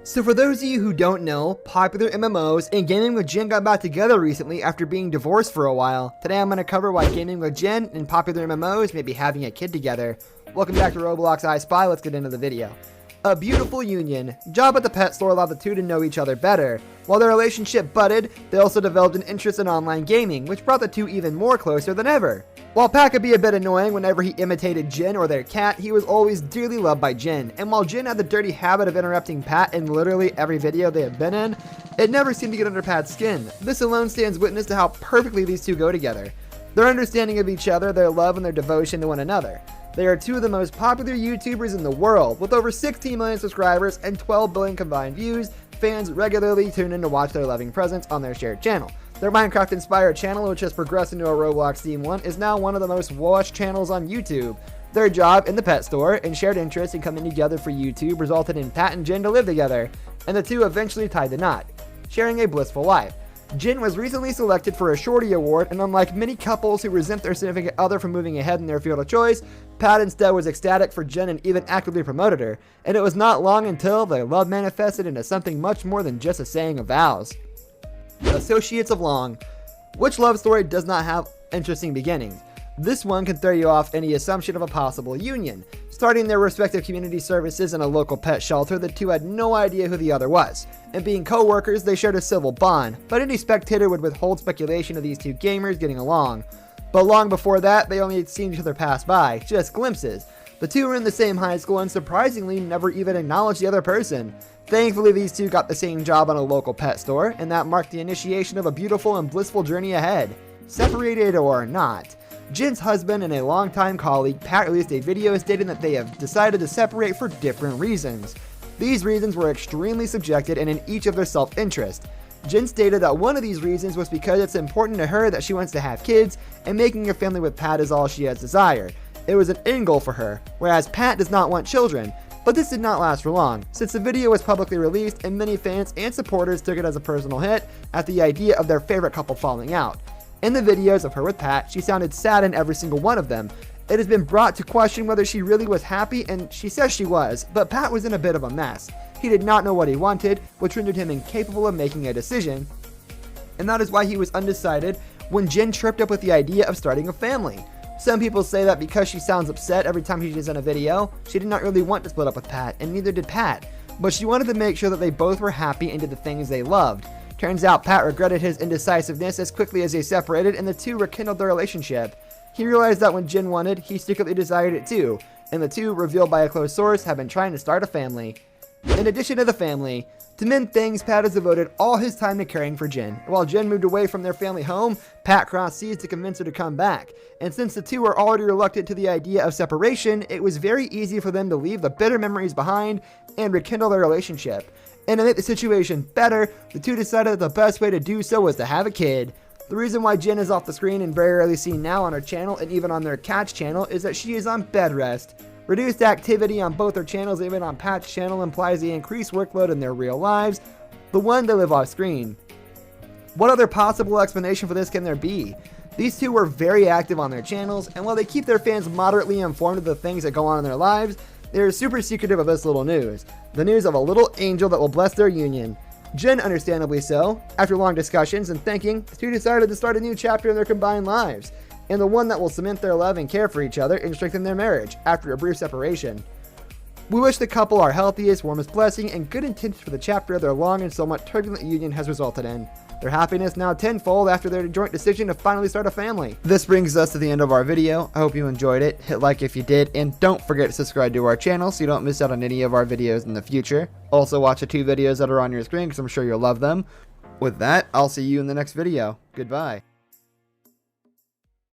So for those of you who don't know, Popular MMOs and Gaming with Jen got back together recently after being divorced for a while. Today I'm going to cover why Gaming with Jen and Popular MMOs may be having a kid together. Welcome back to Roblox I Spy, let's get into the video. A beautiful union. Job at the pet store allowed the two to know each other better. While their relationship budded, they also developed an interest in online gaming, which brought the two even more closer than ever. While Pat could be a bit annoying whenever he imitated Jen or their cat, he was always dearly loved by Jen, and while Jen had the dirty habit of interrupting Pat in literally every video they have been in, it never seemed to get under Pat's skin. This alone stands witness to how perfectly these two go together. Their understanding of each other, their love, and their devotion to one another. They are two of the most popular YouTubers in the world, with over 16 million subscribers and 12 billion combined views. Fans regularly tune in to watch their loving presence on their shared channel. Their Minecraft-inspired channel, which has progressed into a Roblox theme one, is now one of the most watched channels on YouTube. Their job in the pet store and shared interest in coming together for YouTube resulted in Pat and Jen to live together, and the two eventually tied the knot, sharing a blissful life. Jen was recently selected for a Shorty Award, and unlike many couples who resent their significant other for moving ahead in their field of choice, Pat instead was ecstatic for Jen and even actively promoted her, and it was not long until their love manifested into something much more than just a saying of vows. Associates of Long. Which love story does not have interesting beginnings? This one can throw you off any assumption of a possible union. Starting their respective community services in a local pet shelter, the two had no idea who the other was. And being co-workers, they shared a civil bond, but any spectator would withhold speculation of these two gamers getting along. But long before that, they only had seen each other pass by, just glimpses. The two were in the same high school and surprisingly never even acknowledged the other person. Thankfully, these two got the same job on a local pet store, and that marked the initiation of a beautiful and blissful journey ahead. Separated or not. Jen's husband and a longtime colleague, Pat, released a video stating that they have decided to separate for different reasons. These reasons were extremely subjective and in each of their self-interest. Jen stated that one of these reasons was because it's important to her that she wants to have kids, and making a family with Pat is all she has desired. It was an end goal for her, whereas Pat does not want children. But this did not last for long, since the video was publicly released and many fans and supporters took it as a personal hit at the idea of their favorite couple falling out. In the videos of her with Pat, she sounded sad in every single one of them. It has been brought to question whether she really was happy, and she says she was, but Pat was in a bit of a mess. He did not know what he wanted, which rendered him incapable of making a decision, and that is why he was undecided when Jen tripped up with the idea of starting a family. Some people say that because she sounds upset every time she's in a video, she did not really want to split up with Pat, and neither did Pat, but she wanted to make sure that they both were happy and did the things they loved. Turns out Pat regretted his indecisiveness as quickly as they separated, and the two rekindled their relationship. He realized that when Jen wanted, he secretly desired it too, and the two, revealed by a close source, have been trying to start a family. In addition to the family, to mend things, Pat has devoted all his time to caring for Jen. While Jen moved away from their family home, Pat crossed seas to convince her to come back. And since the two were already reluctant to the idea of separation, it was very easy for them to leave the bitter memories behind and rekindle their relationship. And to make the situation better, the two decided that the best way to do so was to have a kid. The reason why Jen is off the screen and very rarely seen now on her channel and even on their cat's channel is that she is on bed rest. Reduced activity on both their channels, even on Pat's channel, implies the increased workload in their real lives, the one they live off screen. What other possible explanation for this can there be? These two were very active on their channels, and while they keep their fans moderately informed of the things that go on in their lives, they are super secretive of this little news. The news of a little angel that will bless their union. Jen, understandably so, after long discussions and thinking, the two decided to start a new chapter in their combined lives, and the one that will cement their love and care for each other and strengthen their marriage after a brief separation. We wish the couple our healthiest, warmest blessing and good intentions for the chapter their long and somewhat turbulent union has resulted in. Their happiness now tenfold after their joint decision to finally start a family. This brings us to the end of our video. I hope you enjoyed it. Hit like if you did, and don't forget to subscribe to our channel so you don't miss out on any of our videos in the future. Also watch the two videos that are on your screen because I'm sure you'll love them. With that, I'll see you in the next video. Goodbye.